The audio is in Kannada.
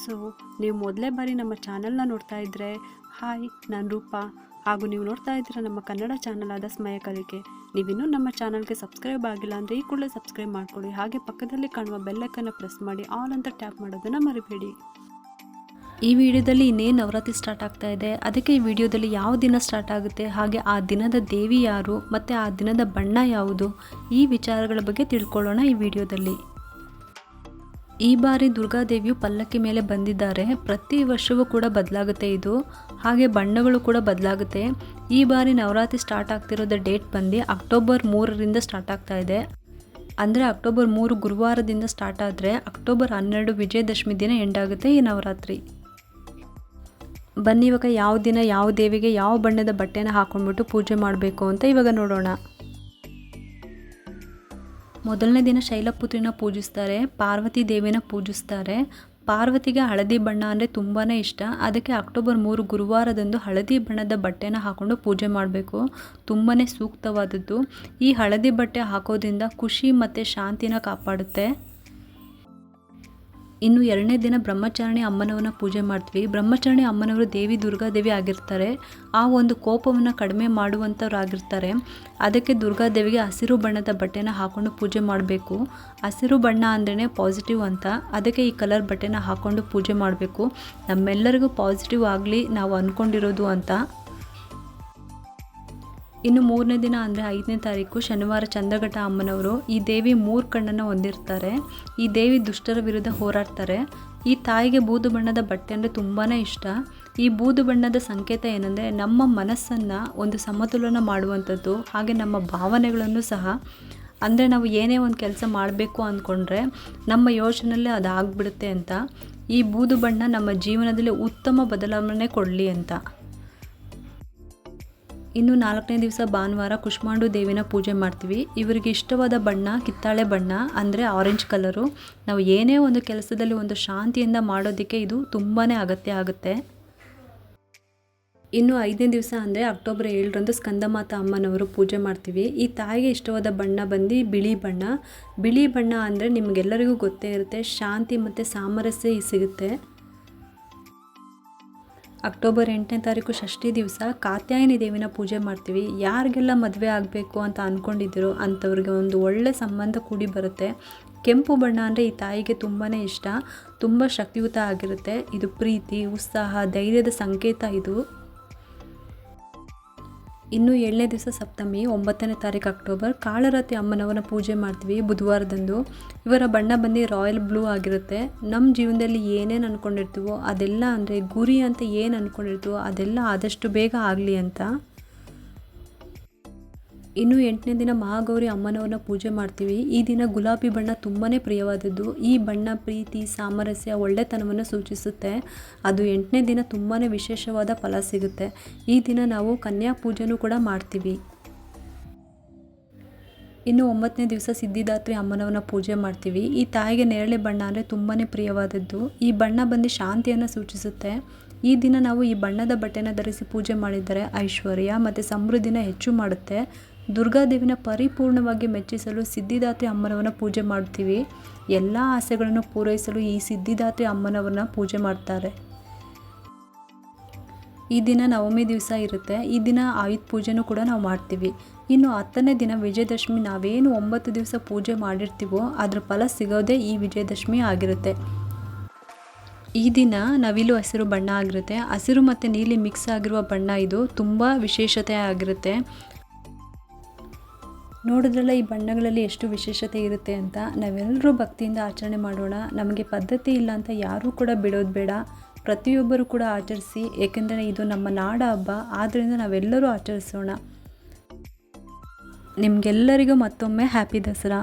ಸೊ ನೀವು ಮೊದಲೇ ಬಾರಿ ನಮ್ಮ ಚಾನಲ್ನ ನೋಡ್ತಾ ಇದ್ದರೆ ಹಾಯ್, ನಾನು ರೂಪಾ. ಹಾಗೂ ನೀವು ನೋಡ್ತಾ ಇದ್ದೀರ ನಮ್ಮ ಕನ್ನಡ ಚಾನಲ್ ಆದ ಸ್ಮಯ ಕಲಿಕೆ. ನೀವಿನ್ನೂ ನಮ್ಮ ಚಾನಲ್ಗೆ ಸಬ್ಸ್ಕ್ರೈಬ್ ಆಗಿಲ್ಲ ಅಂದರೆ ಈ ಕೂಡಲೇ ಸಬ್ಸ್ಕ್ರೈಬ್ ಮಾಡ್ಕೊಳ್ಳಿ. ಹಾಗೆ ಪಕ್ಕದಲ್ಲಿ ಕಾಣುವ ಬೆಲ್ಲೈಕನ್ನು ಪ್ರೆಸ್ ಮಾಡಿ ಆಲ್ ಅಂತ ಟ್ಯಾಪ್ ಮಾಡೋದನ್ನು ಮರಿಬೇಡಿ. ಈ ವಿಡಿಯೋದಲ್ಲಿ ಇನ್ನೇನು ನವರಾತ್ರಿ ಸ್ಟಾರ್ಟ್ ಆಗ್ತಾ ಇದೆ, ಅದಕ್ಕೆ ಈ ವಿಡಿಯೋದಲ್ಲಿ ಯಾವ ದಿನ ಸ್ಟಾರ್ಟ್ ಆಗುತ್ತೆ, ಹಾಗೆ ಆ ದಿನದ ದೇವಿ ಯಾರು ಮತ್ತು ಆ ದಿನದ ಬಣ್ಣ ಯಾವುದು, ಈ ವಿಚಾರಗಳ ಬಗ್ಗೆ ತಿಳ್ಕೊಳ್ಳೋಣ ಈ ವಿಡಿಯೋದಲ್ಲಿ. ಈ ಬಾರಿ ದುರ್ಗಾದೇವಿಯು ಪಲ್ಲಕ್ಕಿ ಮೇಲೆ ಬಂದಿದ್ದಾರೆ. ಪ್ರತಿ ವರ್ಷವೂ ಕೂಡ ಬದಲಾಗುತ್ತೆ ಇದು, ಹಾಗೆ ಬಣ್ಣಗಳು ಕೂಡ ಬದಲಾಗುತ್ತೆ. ಈ ಬಾರಿ ನವರಾತ್ರಿ ಸ್ಟಾರ್ಟ್ ಆಗ್ತಿರೋದ ಡೇಟ್ ಬಂದು ಅಕ್ಟೋಬರ್ 3ರಿಂದ ಸ್ಟಾರ್ಟ್ ಆಗ್ತಾ ಇದೆ. ಅಂದರೆ ಅಕ್ಟೋಬರ್ 3 ಗುರುವಾರದಿಂದ ಸ್ಟಾರ್ಟ್ ಆದರೆ ಅಕ್ಟೋಬರ್ 12 ವಿಜಯದಶಮಿ ದಿನ ಎಂಡ್ ಆಗುತ್ತೆ ಈ ನವರಾತ್ರಿ. ಬನ್ನಿ ಇವಾಗ ಯಾವ ದಿನ ಯಾವ ದೇವಿಗೆ ಯಾವ ಬಣ್ಣದ ಬಟ್ಟೆನ ಹಾಕೊಂಡ್ಬಿಟ್ಟು ಪೂಜೆ ಮಾಡಬೇಕು ಅಂತ ಇವಾಗ ನೋಡೋಣ. ಮೊದಲನೇ ದಿನ ಶೈಲಪುತ್ರಿನ ಪೂಜಿಸ್ತಾರೆ, ಪಾರ್ವತಿ ದೇವಿನ ಪೂಜಿಸ್ತಾರೆ. ಪಾರ್ವತಿಗೆ ಹಳದಿ ಬಣ್ಣ ಅಂದರೆ ತುಂಬಾ ಇಷ್ಟ. ಅದಕ್ಕೆ ಅಕ್ಟೋಬರ್ 3 ಗುರುವಾರದಂದು ಹಳದಿ ಬಣ್ಣದ ಬಟ್ಟೆನ ಹಾಕೊಂಡು ಪೂಜೆ ಮಾಡಬೇಕು. ತುಂಬಾ ಸೂಕ್ತವಾದದ್ದು. ಈ ಹಳದಿ ಬಟ್ಟೆ ಹಾಕೋದ್ರಿಂದ ಖುಷಿ ಮತ್ತು ಶಾಂತಿನ ಕಾಪಾಡುತ್ತೆ. ಇನ್ನು ಎರಡನೇ ದಿನ ಬ್ರಹ್ಮಚಾರಿಣಿ ಅಮ್ಮನವ್ರನ್ನ ಪೂಜೆ ಮಾಡ್ತೀವಿ. ಬ್ರಹ್ಮಚಾರಿಣಿ ಅಮ್ಮನವರು ದೇವಿ ದುರ್ಗಾದೇವಿ ಆಗಿರ್ತಾರೆ. ಆ ಒಂದು ಕೋಪವನ್ನು ಕಡಿಮೆ ಮಾಡುವಂಥವ್ರಾಗಿರ್ತಾರೆ. ಅದಕ್ಕೆ ದುರ್ಗಾದೇವಿಗೆ ಹಸಿರು ಬಣ್ಣದ ಬಟ್ಟೆನ ಹಾಕೊಂಡು ಪೂಜೆ ಮಾಡಬೇಕು. ಹಸಿರು ಬಣ್ಣ ಅಂದ್ರೇ ಪಾಸಿಟಿವ್ ಅಂತ, ಅದಕ್ಕೆ ಈ ಕಲರ್ ಬಟ್ಟೆನ ಹಾಕೊಂಡು ಪೂಜೆ ಮಾಡಬೇಕು. ನಮ್ಮೆಲ್ಲರಿಗೂ ಪಾಸಿಟಿವ್ ಆಗಲಿ ನಾವು ಅಂದ್ಕೊಂಡಿರೋದು ಅಂತ. ಇನ್ನು ಮೂರನೇ ದಿನ ಅಂದರೆ 5ನೇ ತಾರೀಕು ಶನಿವಾರ ಚಂದ್ರಘಟ ಅಮ್ಮನವರು. ಈ ದೇವಿ 3 ಕಣ್ಣನ್ನು ಹೊಂದಿರ್ತಾರೆ. ಈ ದೇವಿ ದುಷ್ಟರ ವಿರುದ್ಧ ಹೋರಾಡ್ತಾರೆ. ಈ ತಾಯಿಗೆ ಬೂದು ಬಣ್ಣದ ಬಟ್ಟೆ ಅಂದರೆ ತುಂಬಾ ಇಷ್ಟ. ಈ ಬೂದು ಬಣ್ಣದ ಸಂಕೇತ ಏನಂದರೆ ನಮ್ಮ ಮನಸ್ಸನ್ನು ಒಂದು ಸಮತೋಲನ ಮಾಡುವಂಥದ್ದು, ಹಾಗೆ ನಮ್ಮ ಭಾವನೆಗಳನ್ನು ಸಹ. ಅಂದರೆ ನಾವು ಏನೇ ಒಂದು ಕೆಲಸ ಮಾಡಬೇಕು ಅಂದ್ಕೊಂಡ್ರೆ ನಮ್ಮ ಯೋಚನೆಯಲ್ಲೇ ಅದು ಆಗಿಬಿಡುತ್ತೆ ಅಂತ. ಈ ಬೂದು ಬಣ್ಣ ನಮ್ಮ ಜೀವನದಲ್ಲಿ ಉತ್ತಮ ಬದಲಾವಣೆ ಕೊಡಲಿ ಅಂತ. ಇನ್ನು 4ನೇ ದಿವಸ ಭಾನುವಾರ ಕುಷ್ಮಾಂಡು ದೇವಿನ ಪೂಜೆ ಮಾಡ್ತೀವಿ. ಇವರಿಗೆ ಇಷ್ಟವಾದ ಬಣ್ಣ ಕಿತ್ತಾಳೆ ಬಣ್ಣ, ಅಂದರೆ ಆರೆಂಜ್ ಕಲರು. ನಾವು ಏನೇ ಒಂದು ಕೆಲಸದಲ್ಲಿ ಒಂದು ಶಾಂತಿಯಿಂದ ಮಾಡೋದಕ್ಕೆ ಇದು ತುಂಬಾ ಅಗತ್ಯ ಆಗುತ್ತೆ. ಇನ್ನು 5ನೇ ದಿವಸ ಅಂದರೆ ಅಕ್ಟೋಬರ್ 7ರಂದು ಸ್ಕಂದಮಾತಾ ಅಮ್ಮನವರು ಪೂಜೆ ಮಾಡ್ತೀವಿ. ಈ ತಾಯಿಗೆ ಇಷ್ಟವಾದ ಬಣ್ಣ ಬಂದು ಬಿಳಿ ಬಣ್ಣ. ಬಿಳಿ ಬಣ್ಣ ಅಂದರೆ ನಿಮಗೆಲ್ಲರಿಗೂ ಗೊತ್ತೇ ಇರುತ್ತೆ, ಶಾಂತಿ ಮತ್ತು ಸಾಮರಸ್ಯ ಸಿಗುತ್ತೆ. ಅಕ್ಟೋಬರ್ 8ನೇ ತಾರೀಕು ಷಷ್ಠಿ ದಿವಸ ಕಾತ್ಯಾಯನಿ ದೇವಿನ ಪೂಜೆ ಮಾಡ್ತೀವಿ. ಯಾರಿಗೆಲ್ಲ ಮದುವೆ ಆಗಬೇಕು ಅಂತ ಅಂದ್ಕೊಂಡಿದ್ದೀರೋ ಅಂಥವ್ರಿಗೆ ಒಂದು ಒಳ್ಳೆ ಸಂಬಂಧ ಕೂಡಿ ಬರುತ್ತೆ. ಕೆಂಪು ಬಣ್ಣ ಅಂದರೆ ಈ ತಾಯಿಗೆ ತುಂಬಾ ಇಷ್ಟ, ತುಂಬ ಶಕ್ತಿಯುತ ಆಗಿರುತ್ತೆ. ಇದು ಪ್ರೀತಿ, ಉತ್ಸಾಹ, ಧೈರ್ಯದ ಸಂಕೇತ ಇದು. ಇನ್ನು 7ನೇ ದಿವಸ ಸಪ್ತಮಿ 9ನೇ ತಾರೀಕು ಅಕ್ಟೋಬರ್ ಕಾಳರಾತ್ರಿ ಅಮ್ಮನವರ ಪೂಜೆ ಮಾಡ್ತೀವಿ ಬುಧವಾರದಂದು. ಇವರ ಬಣ್ಣ ಬಂದು ರಾಯಲ್ ಬ್ಲೂ ಆಗಿರುತ್ತೆ. ನಮ್ಮ ಜೀವನದಲ್ಲಿ ಏನೇನು ಅಂದ್ಕೊಂಡಿರ್ತೀವೋ ಅದೆಲ್ಲ, ಅಂದರೆ ಗುರಿ ಅಂತ ಏನು ಅಂದ್ಕೊಂಡಿರ್ತೀವೋ ಅದೆಲ್ಲ ಆದಷ್ಟು ಬೇಗ ಆಗಲಿ ಅಂತ. ಇನ್ನು 8ನೇ ದಿನ ಮಹಾಗೌರಿ ಅಮ್ಮನವ್ರನ್ನ ಪೂಜೆ ಮಾಡ್ತೀವಿ. ಈ ದಿನ ಗುಲಾಬಿ ಬಣ್ಣ ತುಂಬಾ ಪ್ರಿಯವಾದದ್ದು. ಈ ಬಣ್ಣ ಪ್ರೀತಿ, ಸಾಮರಸ್ಯ, ಒಳ್ಳೆತನವನ್ನು ಸೂಚಿಸುತ್ತೆ. ಅದು 8ನೇ ದಿನ ತುಂಬಾ ವಿಶೇಷವಾದ ಫಲ ಸಿಗುತ್ತೆ. ಈ ದಿನ ನಾವು ಕನ್ಯಾ ಪೂಜೆನೂ ಕೂಡ ಮಾಡ್ತೀವಿ. ಇನ್ನು 9ನೇ ದಿವಸ ಸಿದ್ಧಿದಾತ್ರಿ ಅಮ್ಮನವ್ರನ್ನ ಪೂಜೆ ಮಾಡ್ತೀವಿ. ಈ ತಾಯಿಗೆ ನೇರಳೆ ಬಣ್ಣ ಅಂದರೆ ತುಂಬಾ ಪ್ರಿಯವಾದದ್ದು. ಈ ಬಣ್ಣ ಬಂದು ಶಾಂತಿಯನ್ನು ಸೂಚಿಸುತ್ತೆ. ಈ ದಿನ ನಾವು ಈ ಬಣ್ಣದ ಬಟ್ಟೆನ ಧರಿಸಿ ಪೂಜೆ ಮಾಡಿದರೆ ಐಶ್ವರ್ಯ ಮತ್ತು ಸಮೃದ್ಧಿನ ಹೆಚ್ಚು ಮಾಡುತ್ತೆ. ದುರ್ಗಾದೇವಿನ ಪರಿಪೂರ್ಣವಾಗಿ ಮೆಚ್ಚಿಸಲು ಸಿದ್ಧಿದಾತ್ರಿ ಅಮ್ಮನವ್ರನ್ನ ಪೂಜೆ ಮಾಡ್ತೀವಿ. ಎಲ್ಲ ಆಸೆಗಳನ್ನು ಪೂರೈಸಲು ಈ ಸಿದ್ಧಿದಾತ್ರಿ ಅಮ್ಮನವ್ರನ್ನ ಪೂಜೆ ಮಾಡ್ತಾರೆ. ಈ ದಿನ ನವಮಿ ದಿವಸ ಇರುತ್ತೆ. ಈ ದಿನ ಆಯುಧ ಪೂಜೆನೂ ಕೂಡ ನಾವು ಮಾಡ್ತೀವಿ. ಇನ್ನು 10ನೇ ದಿನ ವಿಜಯದಶಮಿ. ನಾವೇನು 9 ದಿವಸ ಪೂಜೆ ಮಾಡಿರ್ತೀವೋ ಅದರ ಫಲ ಸಿಗೋದೇ ಈ ವಿಜಯದಶಮಿ ಆಗಿರುತ್ತೆ. ಈ ದಿನ ನವಿಲು ಹಸಿರು ಬಣ್ಣ ಆಗಿರುತ್ತೆ. ಹಸಿರು ಮತ್ತು ನೀಲಿ ಮಿಕ್ಸ್ ಆಗಿರುವ ಬಣ್ಣ ಇದು ತುಂಬ ವಿಶೇಷತೆ ಆಗಿರುತ್ತೆ. ನೋಡಿದ್ರಲ್ಲ ಈ ಬಣ್ಣಗಳಲ್ಲಿ ಎಷ್ಟು ವಿಶೇಷತೆ ಇರುತ್ತೆ ಅಂತ. ನಾವೆಲ್ಲರೂ ಭಕ್ತಿಯಿಂದ ಆಚರಣೆ ಮಾಡೋಣ. ನಮಗೆ ಪದ್ಧತಿ ಇಲ್ಲ ಅಂತ ಯಾರೂ ಕೂಡ ಬಿಡೋದು ಬೇಡ. ಪ್ರತಿಯೊಬ್ಬರು ಕೂಡ ಆಚರಿಸಿ, ಏಕೆಂದರೆ ಇದು ನಮ್ಮ ನಾಡ ಹಬ್ಬ. ಆದ್ದರಿಂದ ನಾವೆಲ್ಲರೂ ಆಚರಿಸೋಣ. ನಿಮಗೆಲ್ಲರಿಗೂ ಮತ್ತೊಮ್ಮೆ ಹ್ಯಾಪಿ ದಸರಾ.